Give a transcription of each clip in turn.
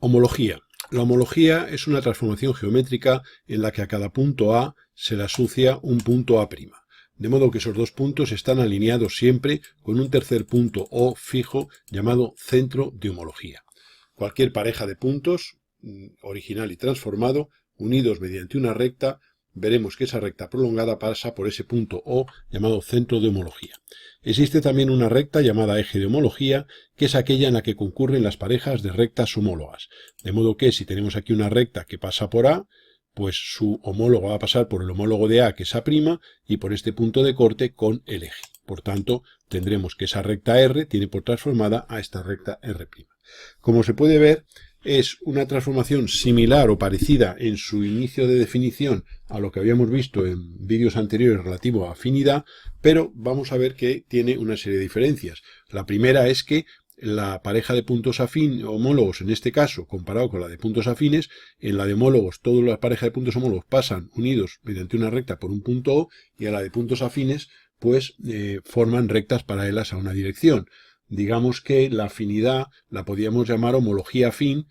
Homología. La homología es una transformación geométrica en la que a cada punto A se le asocia un punto A', de modo que esos dos puntos están alineados siempre con un tercer punto O fijo llamado centro de homología. Cualquier pareja de puntos, original y transformado, unidos mediante una recta, veremos que esa recta prolongada pasa por ese punto O llamado centro de homología. Existe también una recta llamada eje de homología, que es aquella en la que concurren las parejas de rectas homólogas. De modo que si tenemos aquí una recta que pasa por A, pues su homólogo va a pasar por el homólogo de A, que es A', y por este punto de corte con el eje. Por tanto, tendremos que esa recta R tiene por transformada a esta recta R'. Como se puede ver, es una transformación similar o parecida en su inicio de definición a lo que habíamos visto en vídeos anteriores relativo a afinidad, pero vamos a ver que tiene una serie de diferencias. La primera es que la pareja de puntos homólogos, en este caso, comparado con la de puntos afines, en la de homólogos, todas las parejas de puntos homólogos pasan unidos mediante una recta por un punto O, y a la de puntos afines, pues forman rectas paralelas a una dirección. Digamos que la afinidad la podríamos llamar homología afín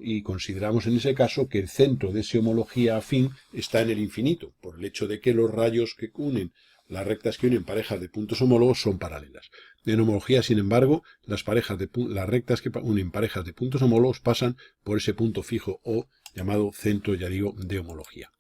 y consideramos en ese caso que el centro de esa homología afín está en el infinito, por el hecho de que los rayos que unen, las rectas que unen parejas de puntos homólogos son paralelas. En homología, sin embargo, las rectas que unen parejas de puntos homólogos pasan por ese punto fijo O llamado centro, ya digo, de homología.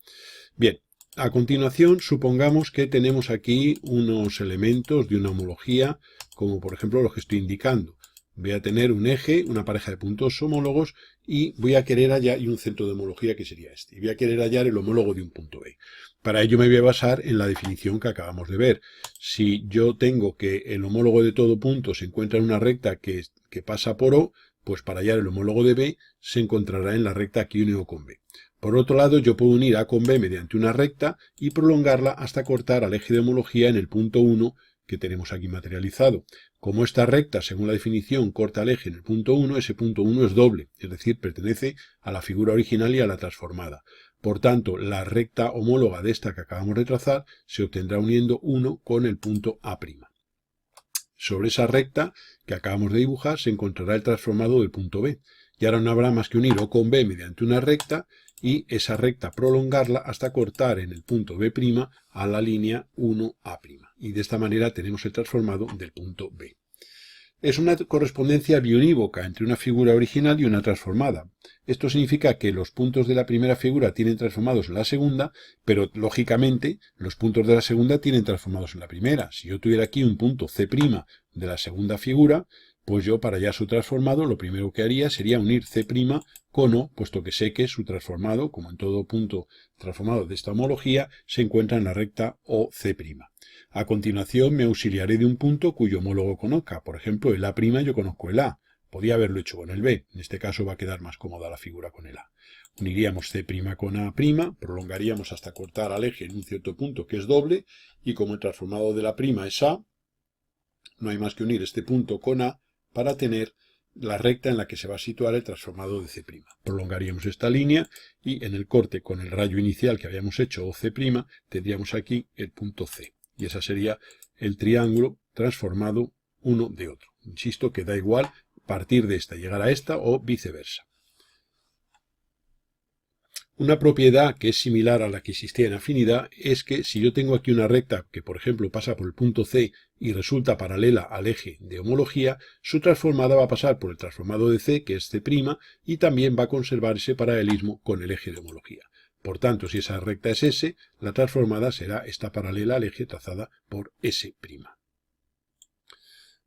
Bien. A continuación, supongamos que tenemos aquí unos elementos de una homología, como por ejemplo los que estoy indicando. Voy a tener un eje, una pareja de puntos homólogos, y voy a querer hallar, y un centro de homología que sería este. Y voy a querer hallar el homólogo de un punto B. Para ello me voy a basar en la definición que acabamos de ver. Si yo tengo que el homólogo de todo punto se encuentra en una recta que pasa por O, pues para hallar el homólogo de B se encontrará en la recta que une O con B. Por otro lado, yo puedo unir A con B mediante una recta y prolongarla hasta cortar al eje de homología en el punto 1 que tenemos aquí materializado. Como esta recta, según la definición, corta el eje en el punto 1, ese punto 1 es doble, es decir, pertenece a la figura original y a la transformada. Por tanto, la recta homóloga de esta que acabamos de trazar se obtendrá uniendo 1 con el punto A'. Sobre esa recta que acabamos de dibujar se encontrará el transformado del punto B. Y ahora no habrá más que unir O con B mediante una recta y esa recta prolongarla hasta cortar en el punto B' a la línea 1A'. Y de esta manera tenemos el transformado del punto B. Es una correspondencia biunívoca entre una figura original y una transformada. Esto significa que los puntos de la primera figura tienen transformados en la segunda, pero lógicamente los puntos de la segunda tienen transformados en la primera. Si yo tuviera aquí un punto C' de la segunda figura, pues yo para hallar su transformado lo primero que haría sería unir C' con O, puesto que sé que su transformado, como en todo punto transformado de esta homología, se encuentra en la recta OC'. A continuación me auxiliaré de un punto cuyo homólogo conozca. Por ejemplo, el A', yo conozco el A. Podía haberlo hecho con el B. En este caso va a quedar más cómoda la figura con el A. Uniríamos C' con A', prolongaríamos hasta cortar al eje en un cierto punto que es doble, y como el transformado de la prima es A, no hay más que unir este punto con A para tener la recta en la que se va a situar el transformado de C'. Prolongaríamos esta línea y en el corte con el rayo inicial que habíamos hecho OC', tendríamos aquí el punto C. Y ese sería el triángulo transformado uno de otro. Insisto que da igual partir de esta y llegar a esta o viceversa. Una propiedad que es similar a la que existía en afinidad es que si yo tengo aquí una recta que, por ejemplo, pasa por el punto C y resulta paralela al eje de homología, su transformada va a pasar por el transformado de C, que es C', y también va a conservar ese paralelismo con el eje de homología. Por tanto, si esa recta es S, la transformada será esta paralela al eje trazada por S'.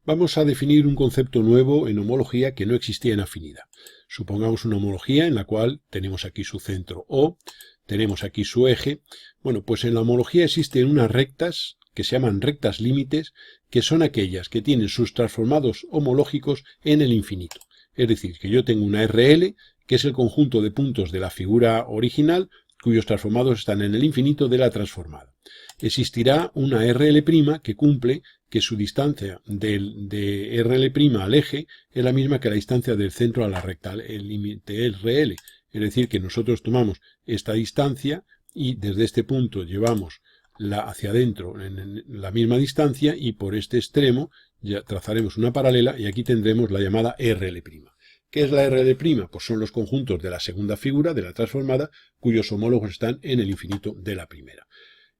Vamos a definir un concepto nuevo en homología que no existía en afinidad. Supongamos una homología en la cual tenemos aquí su centro O, tenemos aquí su eje. Bueno, pues en la homología existen unas rectas que se llaman rectas límites, que son aquellas que tienen sus transformados homológicos en el infinito. Es decir, que yo tengo una RL, que es el conjunto de puntos de la figura original, cuyos transformados están en el infinito de la transformada. Existirá una RL' que cumple que su distancia de RL' al eje es la misma que la distancia del centro a la recta, el límite RL. Es decir, que nosotros tomamos esta distancia y desde este punto llevamos hacia adentro en la misma distancia y por este extremo ya trazaremos una paralela y aquí tendremos la llamada RL'. ¿Qué es la RL'? Pues son los conjuntos de la segunda figura de la transformada cuyos homólogos están en el infinito de la primera.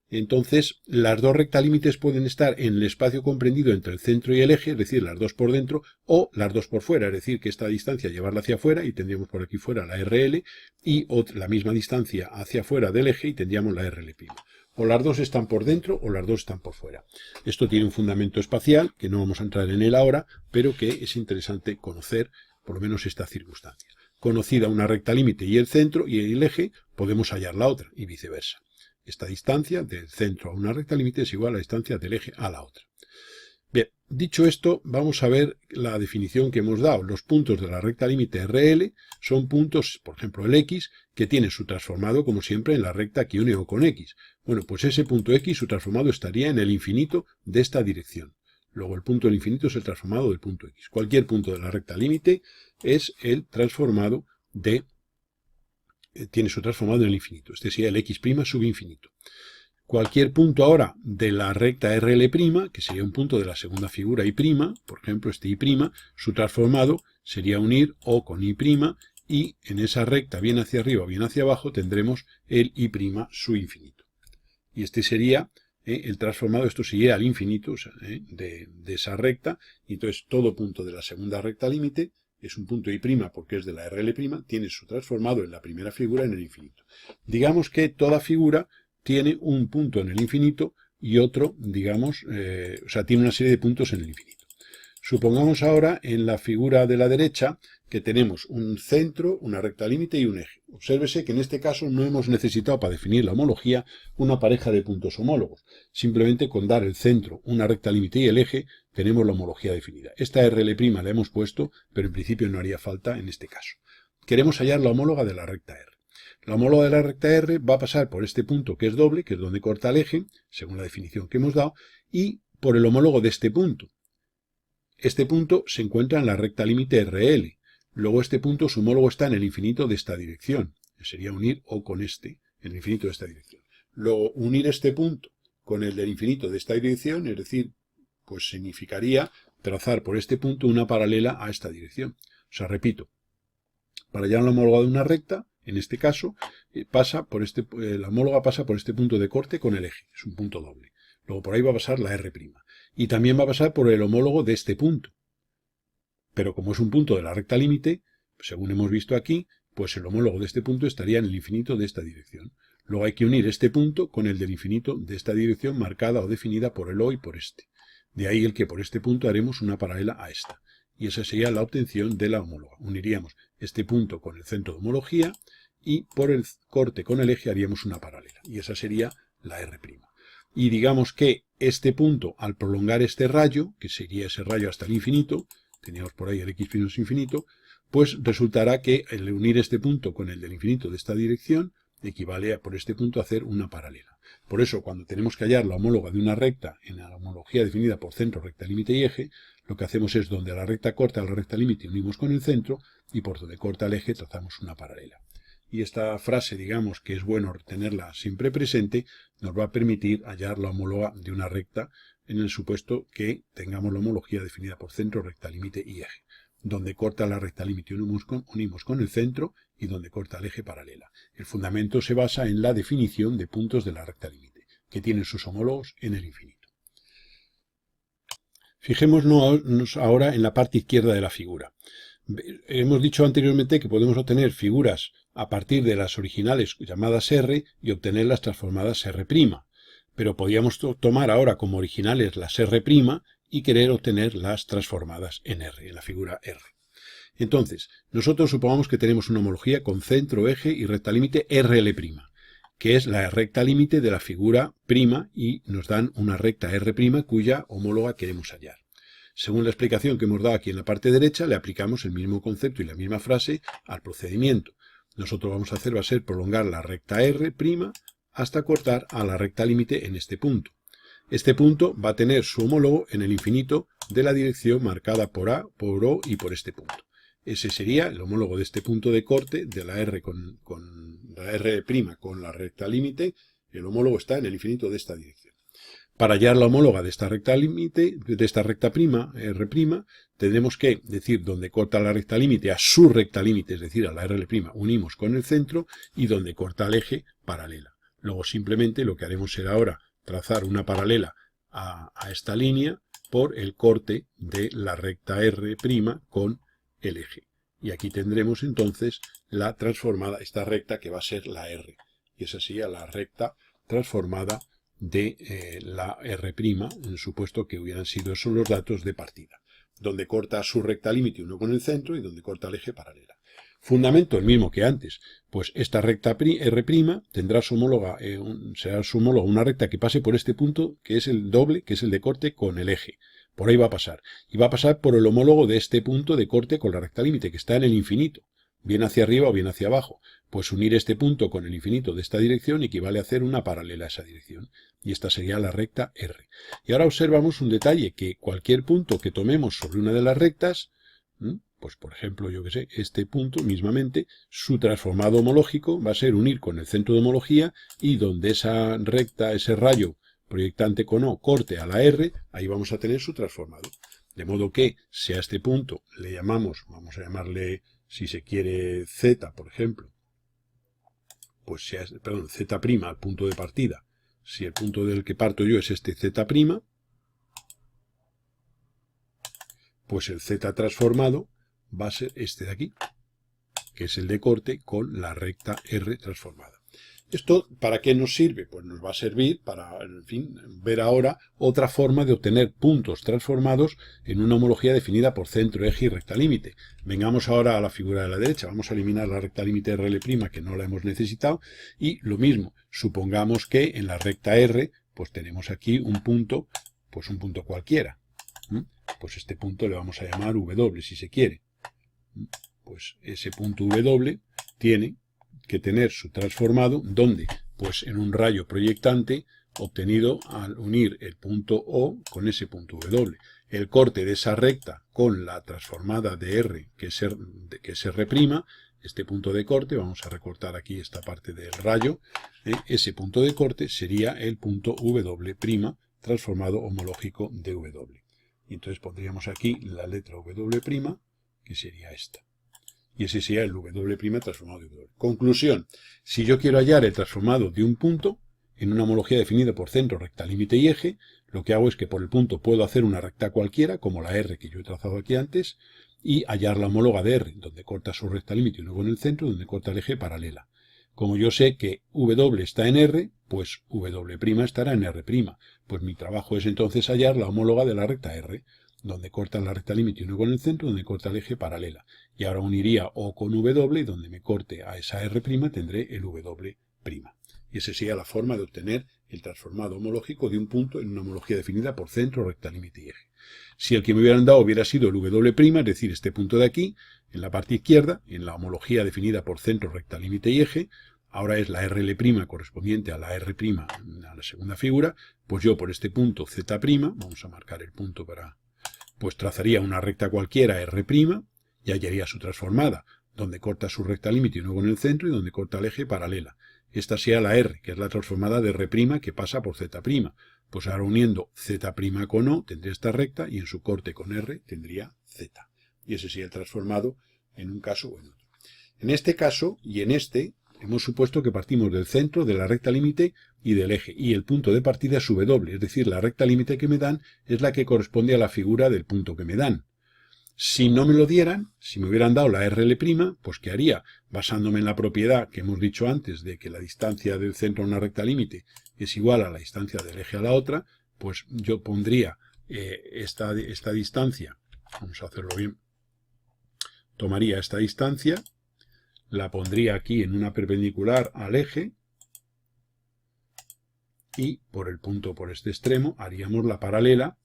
Entonces, las dos rectalímites pueden estar en el espacio comprendido entre el centro y el eje, es decir, las dos por dentro, o las dos por fuera, es decir, que esta distancia llevarla hacia afuera y tendríamos por aquí fuera la RL, y la misma distancia hacia afuera del eje y tendríamos la RL'. O las dos están por dentro o las dos están por fuera. Esto tiene un fundamento espacial, que no vamos a entrar en él ahora, pero que es interesante conocer por lo menos esta circunstancia. Conocida una rectalímite y el centro y el eje, podemos hallar la otra, y viceversa. Esta distancia del centro a una rectalímite es igual a la distancia del eje a la otra. Bien, dicho esto, vamos a ver la definición que hemos dado. Los puntos de la rectalímite RL son puntos, por ejemplo el X, que tiene su transformado, como siempre, en la recta que une O con X. Bueno, pues ese punto X, su transformado estaría en el infinito de esta dirección. Luego el punto del infinito es el transformado del punto X. Cualquier punto de la rectalímite es el transformado tiene su transformado en el infinito. Este sería el X' subinfinito. Cualquier punto ahora de la recta RL', que sería un punto de la segunda figura Y', por ejemplo este Y', su transformado sería unir O con Y', y en esa recta, bien hacia arriba o bien hacia abajo, tendremos el Y' su infinito. Y este sería el transformado, esto sería al infinito, o sea, de esa recta, y entonces todo punto de la segunda recta límite es un punto Y' porque es de la RL', tiene su transformado en la primera figura en el infinito. Digamos que toda figura tiene un punto en el infinito y otro, digamos, o sea, tiene una serie de puntos en el infinito. Supongamos ahora en la figura de la derecha que tenemos un centro, una recta límite y un eje. Obsérvese que en este caso no hemos necesitado para definir la homología una pareja de puntos homólogos. Simplemente con dar el centro, una recta límite y el eje tenemos la homología definida. Esta RL' la hemos puesto, pero en principio no haría falta en este caso. Queremos hallar la homóloga de la recta R. La homóloga de la recta R va a pasar por este punto que es doble, que es donde corta el eje, según la definición que hemos dado, y por el homólogo de este punto. Este punto se encuentra en la recta límite RL. Luego este punto, su homólogo está en el infinito de esta dirección. Sería unir O con este, en el infinito de esta dirección. Luego unir este punto con el del infinito de esta dirección, es decir, pues significaría trazar por este punto una paralela a esta dirección. O sea, repito, para hallar la homóloga de una recta, en este caso, la homóloga pasa por este punto de corte con el eje. Es un punto doble. Luego por ahí va a pasar la R'. Y también va a pasar por el homólogo de este punto. Pero como es un punto de la recta límite, según hemos visto aquí, pues el homólogo de este punto estaría en el infinito de esta dirección. Luego hay que unir este punto con el del infinito de esta dirección marcada o definida por el O y por este. De ahí el que por este punto haremos una paralela a esta. Y esa sería la obtención de la homóloga. Uniríamos este punto con el centro de homología y por el corte con el eje haríamos una paralela. Y esa sería la R'. Y digamos que este punto, al prolongar este rayo, que sería ese rayo hasta el infinito, teníamos por ahí el X' infinito, pues resultará que el unir este punto con el del infinito de esta dirección equivale a por este punto a hacer una paralela. Por eso, cuando tenemos que hallar la homóloga de una recta en la homología definida por centro, recta, límite y eje, lo que hacemos es donde la recta corta a la recta límite unimos con el centro y por donde corta el eje trazamos una paralela. Y esta frase, digamos que es bueno tenerla siempre presente, nos va a permitir hallar la homóloga de una recta en el supuesto que tengamos la homología definida por centro, recta, límite y eje. Donde corta la recta límite unimos con el centro y donde corta el eje paralela. El fundamento se basa en la definición de puntos de la recta límite, que tienen sus homólogos en el infinito. Fijémonos ahora en la parte izquierda de la figura. Hemos dicho anteriormente que podemos obtener figuras a partir de las originales llamadas R y obtenerlas transformadas R', pero podríamos tomar ahora como originales las R' y querer obtener las transformadas en R, en la figura R. Entonces, nosotros supongamos que tenemos una homología con centro, eje y recta límite RL', que es la recta límite de la figura prima y nos dan una recta R' cuya homóloga queremos hallar. Según la explicación que hemos dado aquí en la parte derecha, le aplicamos el mismo concepto y la misma frase al procedimiento. Nosotros vamos a hacer va a ser prolongar la recta R' hasta cortar a la recta límite en este punto. Este punto va a tener su homólogo en el infinito de la dirección marcada por A, por O y por este punto. Ese sería el homólogo de este punto de corte de la R con la R' con la recta límite. El homólogo está en el infinito de esta dirección. Para hallar la homóloga de esta recta límite, de esta recta prima, R', tendremos que decir donde corta la recta límite a su recta límite, es decir, a la R', unimos con el centro, y donde corta el eje, paralela. Luego simplemente lo que haremos será ahora trazar una paralela a esta línea por el corte de la recta R' con el eje. Y aquí tendremos entonces la transformada, esta recta que va a ser la R. Y esa sería la recta transformada de la R', en supuesto que hubieran sido esos los datos de partida, donde corta su recta límite uno con el centro y donde corta el eje paralela. Fundamento el mismo que antes, pues esta recta R' tendrá su homóloga, será su homóloga una recta que pase por este punto, que es el doble, que es el de corte con el eje. Por ahí va a pasar. Y va a pasar por el homólogo de este punto de corte con la recta límite, que está en el infinito, bien hacia arriba o bien hacia abajo. Pues unir este punto con el infinito de esta dirección equivale a hacer una paralela a esa dirección. Y esta sería la recta R. Y ahora observamos un detalle, que cualquier punto que tomemos sobre una de las rectas, pues por ejemplo, yo que sé, este punto mismamente, su transformado homológico va a ser unir con el centro de homología, y donde esa recta, ese rayo proyectante con O corte a la R, ahí vamos a tener su transformado. De modo que si a este punto le llamamos, vamos a llamarle, si se quiere, Z, por ejemplo, pues sea, perdón, Z' al punto de partida. Si el punto del que parto yo es este Z', pues el Z transformado va a ser este de aquí, que es el de corte con la recta R transformada. ¿Esto para qué nos sirve? Pues nos va a servir para, en fin, ver ahora otra forma de obtener puntos transformados en una homología definida por centro, eje y recta límite. Vengamos ahora a la figura de la derecha. Vamos a eliminar la recta límite RL', que no la hemos necesitado, y lo mismo, supongamos que en la recta R, pues tenemos aquí un punto, pues un punto cualquiera. Pues este punto le vamos a llamar W, si se quiere. Pues ese punto W tiene que tener su transformado, donde, pues en un rayo proyectante obtenido al unir el punto O con ese punto W. El corte de esa recta con la transformada de R, que es R', este punto de corte, vamos a recortar aquí esta parte del rayo, ese punto de corte sería el punto W', transformado homológico de W. Y entonces pondríamos aquí la letra W', que sería esta. Y ese sería el W' transformado de W. Conclusión. Si yo quiero hallar el transformado de un punto en una homología definida por centro, recta, límite y eje, lo que hago es que por el punto puedo hacer una recta cualquiera, como la R que yo he trazado aquí antes, y hallar la homóloga de R, donde corta su recta límite y luego en el centro, donde corta el eje, paralela. Como yo sé que W está en R, pues W' estará en R'. Pues mi trabajo es entonces hallar la homóloga de la recta R, donde corta la recta límite y uno con el centro, donde corta el eje, paralela. Y ahora uniría O con W, y donde me corte a esa R' tendré el W'. Y esa sería la forma de obtener el transformado homológico de un punto en una homología definida por centro, recta, límite y eje. Si el que me hubieran dado hubiera sido el W', es decir, este punto de aquí, en la parte izquierda, en la homología definida por centro, recta, límite y eje, ahora es la RL' correspondiente a la R', a la segunda figura, pues yo por este punto Z', vamos a marcar el punto para, pues trazaría una recta cualquiera R', y hallaría su transformada, donde corta su recta límite y luego en el centro, y donde corta el eje, paralela. Esta sería la R, que es la transformada de R' que pasa por Z'. Pues ahora uniendo Z' con O tendría esta recta, y en su corte con R tendría Z. Y ese sería el transformado en un caso o en otro. En este caso y en este, hemos supuesto que partimos del centro, de la recta límite y del eje, y el punto de partida es W, es decir, la recta límite que me dan es la que corresponde a la figura del punto que me dan. Si no me lo dieran, si me hubieran dado la RL', pues ¿qué haría? Basándome en la propiedad que hemos dicho antes de que la distancia del centro a una recta límite es igual a la distancia del eje a la otra, pues yo pondría esta distancia, vamos a hacerlo bien, tomaría esta distancia, la pondría aquí en una perpendicular al eje, y por el punto por este extremo haríamos la paralela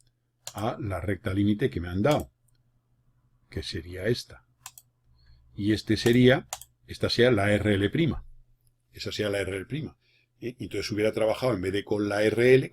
a la recta límite que me han dado, que sería esta. Y esta sería la RL'. Esa sería la RL'. Y entonces hubiera trabajado en vez de con la RL',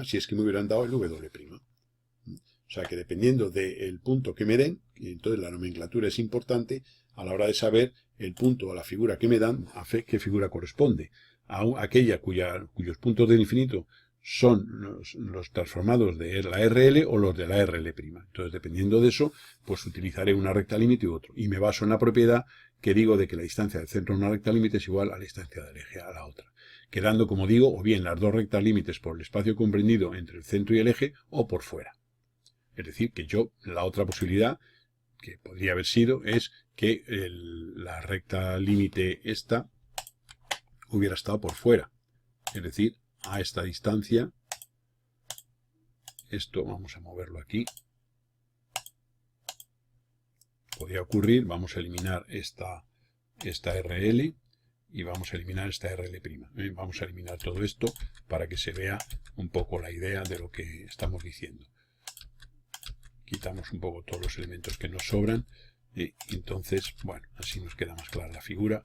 si es que me hubieran dado el W'. O sea que dependiendo del punto que me den, y entonces la nomenclatura es importante a la hora de saber el punto a la figura que me dan, a qué figura corresponde. A aquella cuyos puntos del infinito son los transformados de la RL o los de la RL'. Entonces, dependiendo de eso, pues utilizaré una recta límite u otro. Y me baso en la propiedad que digo de que la distancia del centro de una recta límite es igual a la distancia del eje a la otra. Quedando, como digo, o bien las dos rectas límites por el espacio comprendido entre el centro y el eje o por fuera. Es decir, que la otra posibilidad que podría haber sido es que la recta límite esta hubiera estado por fuera. Es decir, a esta distancia, esto vamos a moverlo aquí, podría ocurrir, vamos a eliminar esta RL y vamos a eliminar esta RL'. Vamos a eliminar todo esto para que se vea un poco la idea de lo que estamos diciendo. Quitamos un poco todos los elementos que nos sobran y entonces, bueno, así nos queda más clara la figura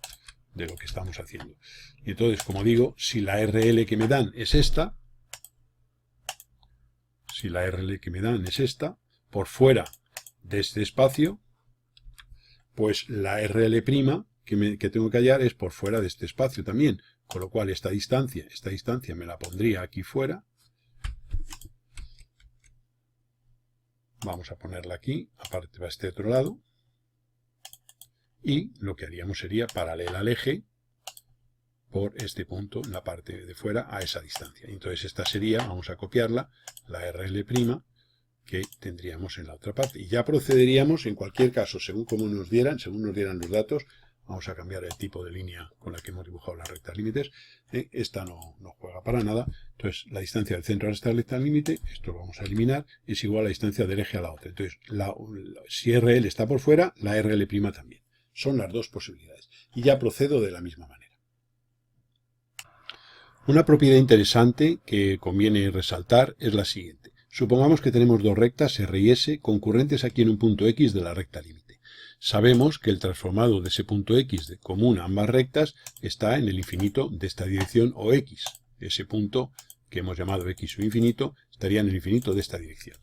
de lo que estamos haciendo. Y entonces, como digo, si la RL que me dan es esta, por fuera de este espacio, pues la RL' que tengo que hallar es por fuera de este espacio también, con lo cual esta distancia me la pondría aquí fuera. Vamos a ponerla aquí, aparte va a este otro lado. Y lo que haríamos sería paralela al eje por este punto en la parte de fuera a esa distancia. Entonces esta sería, vamos a copiarla, la RL' que tendríamos en la otra parte. Y ya procederíamos, en cualquier caso, según nos dieran los datos, vamos a cambiar el tipo de línea con la que hemos dibujado las rectas límites. Esta no juega para nada. Entonces, la distancia del centro a esta recta límite, esto lo vamos a eliminar, es igual a la distancia del eje a la otra. Entonces, si RL está por fuera, la RL' también. Son las dos posibilidades. Y ya procedo de la misma manera. Una propiedad interesante que conviene resaltar es la siguiente. Supongamos que tenemos dos rectas R y S concurrentes aquí en un punto X de la recta límite. Sabemos que el transformado de ese punto X común a ambas rectas está en el infinito de esta dirección o X. Ese punto que hemos llamado X o infinito estaría en el infinito de esta dirección.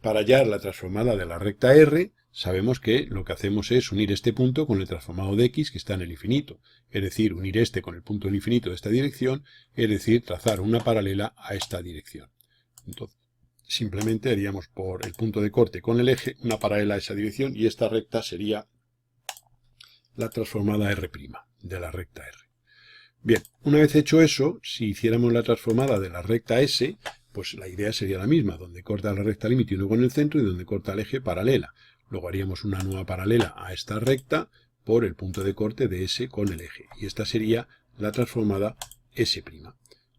Para hallar la transformada de la recta R, sabemos que lo que hacemos es unir este punto con el transformado de X que está en el infinito. Es decir, unir este con el punto del infinito de esta dirección, es decir, trazar una paralela a esta dirección. Entonces, simplemente haríamos por el punto de corte con el eje una paralela a esa dirección y esta recta sería la transformada R' de la recta R. Bien, una vez hecho eso, si hiciéramos la transformada de la recta S, pues la idea sería la misma, donde corta la recta límite uno con el centro y donde corta el eje paralela. Luego haríamos una nueva paralela a esta recta por el punto de corte de S con el eje. Y esta sería la transformada S'.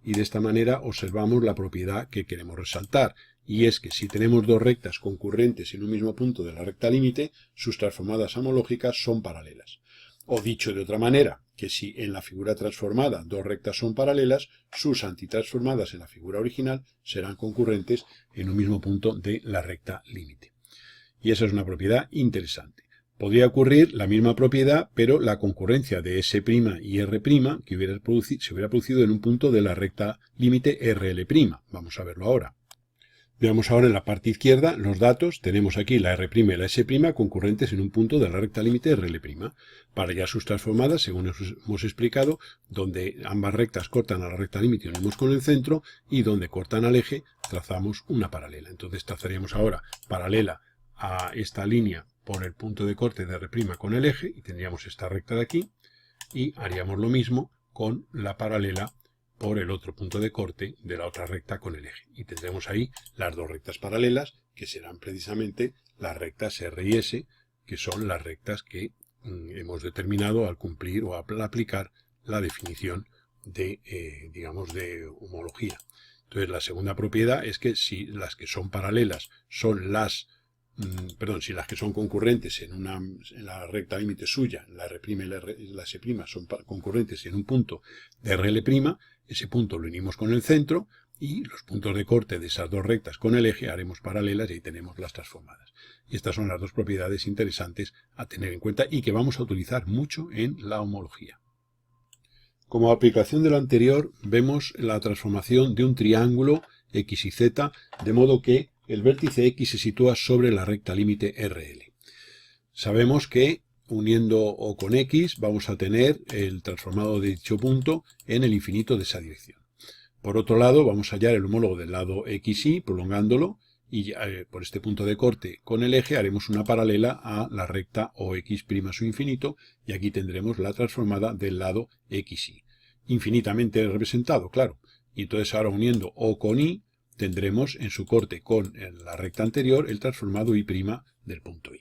Y de esta manera observamos la propiedad que queremos resaltar. Y es que si tenemos dos rectas concurrentes en un mismo punto de la recta límite, sus transformadas homológicas son paralelas. O dicho de otra manera, que si en la figura transformada dos rectas son paralelas, sus antitransformadas en la figura original serán concurrentes en un mismo punto de la recta límite. Y esa es una propiedad interesante. Podría ocurrir la misma propiedad, pero la concurrencia de S' y R' que se hubiera producido en un punto de la recta límite RL'. Vamos a verlo ahora. Veamos ahora en la parte izquierda los datos. Tenemos aquí la R' y la S' concurrentes en un punto de la recta límite RL'. Para hallar sus transformadas, según hemos explicado, donde ambas rectas cortan a la recta límite y unimos con el centro, y donde cortan al eje, trazamos una paralela. Entonces trazaríamos ahora paralela a esta línea por el punto de corte de R' con el eje, y tendríamos esta recta de aquí, y haríamos lo mismo con la paralela por el otro punto de corte de la otra recta con el eje. Y tendremos ahí las dos rectas paralelas, que serán precisamente las rectas R y S, que son las rectas que hemos determinado al cumplir o al aplicar la definición de, de homología. Entonces, la segunda propiedad es que si las que son paralelas son si las que son concurrentes en la recta límite suya, la R' y la S' son concurrentes en un punto de RL', ese punto lo unimos con el centro y los puntos de corte de esas dos rectas con el eje haremos paralelas y ahí tenemos las transformadas. Y estas son las dos propiedades interesantes a tener en cuenta y que vamos a utilizar mucho en la homología. Como aplicación de lo anterior, vemos la transformación de un triángulo X y Z, de modo que el vértice X se sitúa sobre la recta límite RL. Sabemos que uniendo O con X vamos a tener el transformado de dicho punto en el infinito de esa dirección. Por otro lado, vamos a hallar el homólogo del lado XY, prolongándolo, y por este punto de corte con el eje haremos una paralela a la recta OX' su infinito, y aquí tendremos la transformada del lado XY. Infinitamente representado, claro. Y entonces ahora uniendo O con Y, tendremos en su corte con la recta anterior el transformado Y' del punto Y.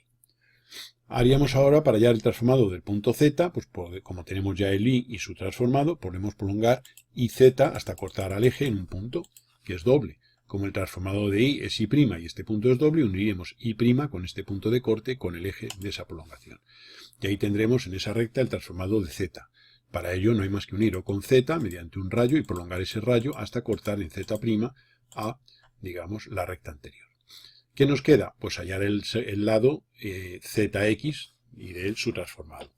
Haríamos ahora, para hallar el transformado del punto Z, pues como tenemos ya el Y y su transformado, podemos prolongar YZ hasta cortar al eje en un punto, que es doble. Como el transformado de Y es Y' y este punto es doble, uniremos Y' con este punto de corte con el eje de esa prolongación. Y ahí tendremos en esa recta el transformado de Z. Para ello no hay más que unir O con Z mediante un rayo y prolongar ese rayo hasta cortar en Z' a, digamos, la recta anterior. ¿Qué nos queda? Pues hallar el lado ZX y de él su transformado.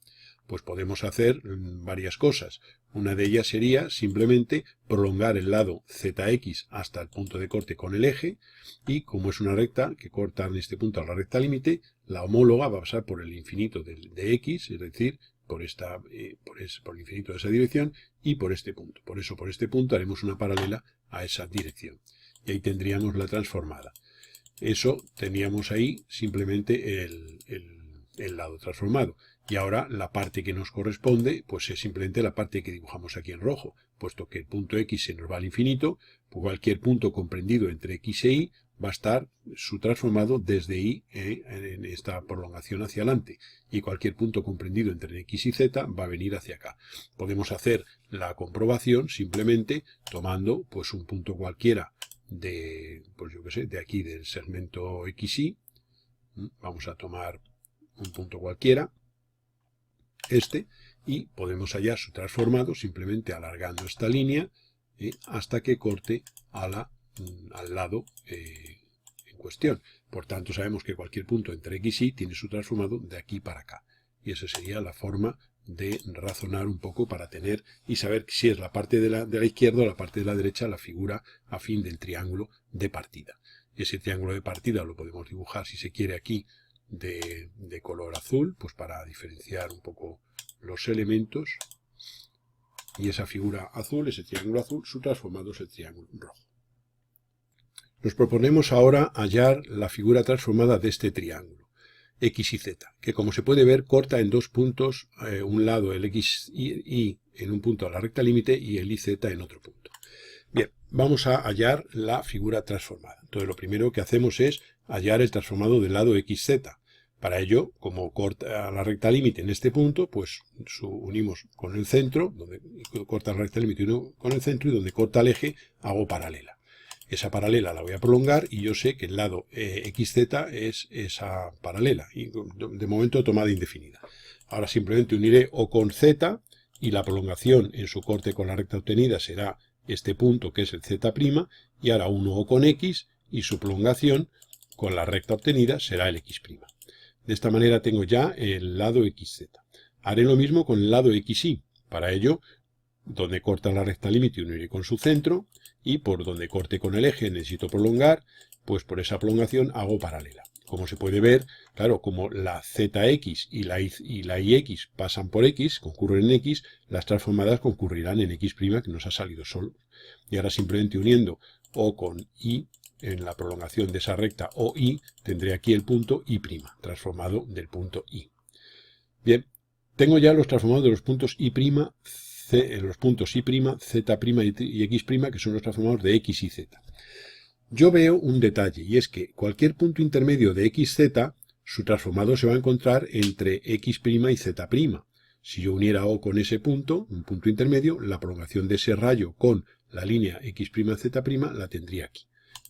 Pues podemos hacer varias cosas. Una de ellas sería simplemente prolongar el lado ZX hasta el punto de corte con el eje, y como es una recta que corta en este punto a la recta límite, la homóloga va a pasar por el infinito de X, es decir, por el infinito de esa dirección, y por este punto. Por eso por este punto haremos una paralela a esa dirección. Y ahí tendríamos la transformada. Eso teníamos ahí simplemente el lado transformado. Y ahora la parte que nos corresponde, pues es simplemente la parte que dibujamos aquí en rojo. Puesto que el punto X se nos va al infinito, pues cualquier punto comprendido entre X e Y va a estar su transformado desde Y en esta prolongación hacia adelante. Y cualquier punto comprendido entre X y Z va a venir hacia acá. Podemos hacer la comprobación simplemente tomando pues un punto cualquiera pues yo qué sé, de aquí del segmento XY. Vamos a tomar un punto cualquiera, y podemos hallar su transformado simplemente alargando esta línea hasta que corte al lado en cuestión. Por tanto, sabemos que cualquier punto entre X y Y tiene su transformado de aquí para acá. Y esa sería la forma de razonar un poco para tener y saber si es la parte de la izquierda o la parte de la derecha la figura afín del triángulo de partida. Ese triángulo de partida lo podemos dibujar, si se quiere, aquí de color azul, pues para diferenciar un poco los elementos. Y esa figura azul, ese triángulo azul, su transformado es el triángulo rojo. Nos proponemos ahora hallar la figura transformada de este triángulo, X y Z, que como se puede ver corta en dos puntos, un lado el XY en un punto a la recta límite y el YZ en otro punto. Bien, vamos a hallar la figura transformada. Entonces lo primero que hacemos es hallar el transformado del lado XZ. Para ello, como corta a la recta límite en este punto, pues unimos con el centro, donde corta la recta límite con el centro, y donde corta el eje hago paralela. Esa paralela la voy a prolongar y yo sé que el lado XZ es esa paralela, y de momento tomada indefinida. Ahora simplemente uniré O con Z y la prolongación en su corte con la recta obtenida será este punto que es el Z', y ahora uno O con X y su prolongación con la recta obtenida será el X'. De esta manera tengo ya el lado XZ. Haré lo mismo con el lado XY. Para ello, donde corta la recta límite uniré con su centro, y por donde corte con el eje necesito prolongar, pues por esa prolongación hago paralela. Como se puede ver, claro, como la ZX y la YX pasan por X, concurren en X, las transformadas concurrirán en X', que nos ha salido solo. Y ahora simplemente uniendo O con Y en la prolongación de esa recta OY, tendré aquí el punto Y', transformado del punto Y. Bien, tengo ya los transformados de los puntos Y', los puntos Y', Z' y X', que son los transformados de X y Z. Yo veo un detalle, y es que cualquier punto intermedio de XZ, su transformado se va a encontrar entre X' y Z'. Si yo uniera O con ese punto, un punto intermedio, la prolongación de ese rayo con la línea X', Z' la tendría aquí.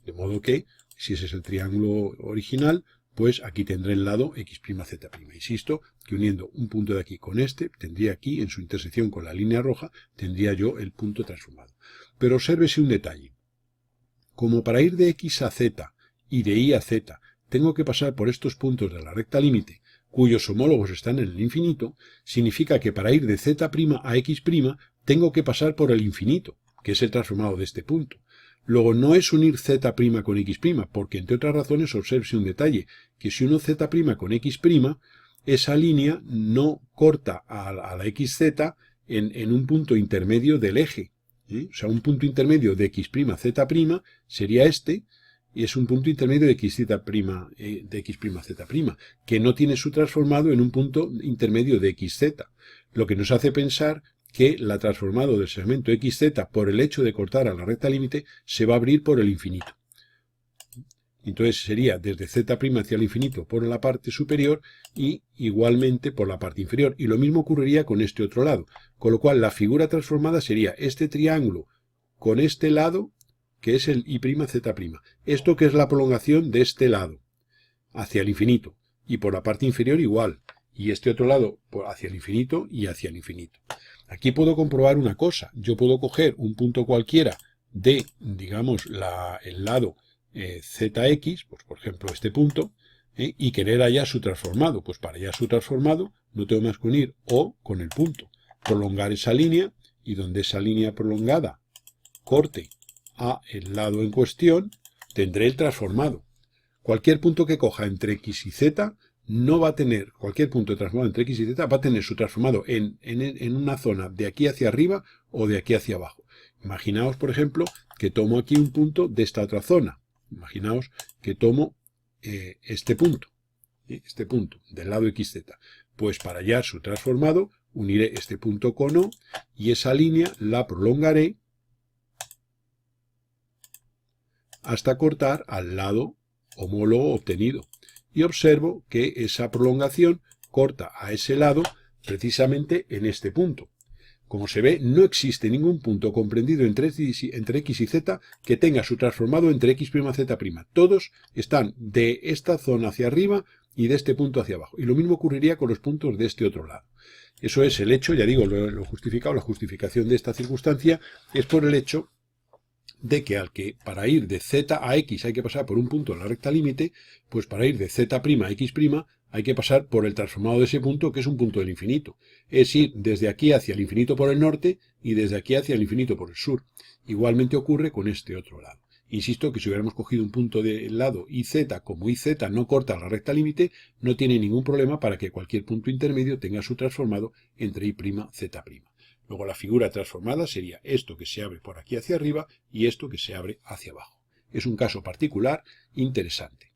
De modo que, si ese es el triángulo original, pues aquí tendré el lado X', Z'. Insisto que uniendo un punto de aquí con este, tendría aquí, en su intersección con la línea roja, tendría yo el punto transformado. Pero obsérvese un detalle. Como para ir de X a Z y de Y a Z tengo que pasar por estos puntos de la recta límite, cuyos homólogos están en el infinito, significa que para ir de Z' a X' tengo que pasar por el infinito, que es el transformado de este punto. Luego no es unir Z' con X', porque entre otras razones observe un detalle, que si uno Z' con X', esa línea no corta a la XZ en un punto intermedio del eje. O sea, un punto intermedio de x', z' sería este, y es un punto intermedio de x', z', que no tiene su transformado en un punto intermedio de xz, lo que nos hace pensar que la transformado del segmento xz, por el hecho de cortar a la recta límite, se va a abrir por el infinito. Entonces sería desde z' hacia el infinito por la parte superior y igualmente por la parte inferior. Y lo mismo ocurriría con este otro lado. Con lo cual la figura transformada sería este triángulo con este lado, que es el I'Z'. Esto que es la prolongación de este lado, hacia el infinito. Y por la parte inferior igual. Y este otro lado hacia el infinito y hacia el infinito. Aquí puedo comprobar una cosa. Yo puedo coger un punto cualquiera de, digamos, el lado zx, pues por ejemplo este punto, y querer hallar su transformado. Pues para hallar su transformado no tengo más que unir O con el punto. Prolongar esa línea, y donde esa línea prolongada corte a el lado en cuestión, tendré el transformado. Cualquier punto que coja entre x y z no va a tener, cualquier punto transformado entre x y z va a tener su transformado en una zona de aquí hacia arriba o de aquí hacia abajo. Imaginaos, por ejemplo, que tomo aquí un punto de esta otra zona. Imaginaos que tomo este punto del lado xz. Pues para hallar su transformado, uniré este punto con O y esa línea la prolongaré hasta cortar al lado homólogo obtenido. Y observo que esa prolongación corta a ese lado precisamente en este punto. Como se ve, no existe ningún punto comprendido entre x y z que tenga su transformado entre x', z'. Todos están de esta zona hacia arriba y de este punto hacia abajo. Y lo mismo ocurriría con los puntos de este otro lado. Eso es el hecho, ya digo, lo justificado, la justificación de esta circunstancia es por el hecho de que para ir de z a x hay que pasar por un punto en la recta límite, pues para ir de z' a x' hay que pasar por el transformado de ese punto, que es un punto del infinito. Es ir desde aquí hacia el infinito por el norte y desde aquí hacia el infinito por el sur. Igualmente ocurre con este otro lado. Insisto que si hubiéramos cogido un punto del lado IZ, como IZ no corta la recta límite, no tiene ningún problema para que cualquier punto intermedio tenga su transformado entre I', Z'. Luego la figura transformada sería esto que se abre por aquí hacia arriba y esto que se abre hacia abajo. Es un caso particular interesante.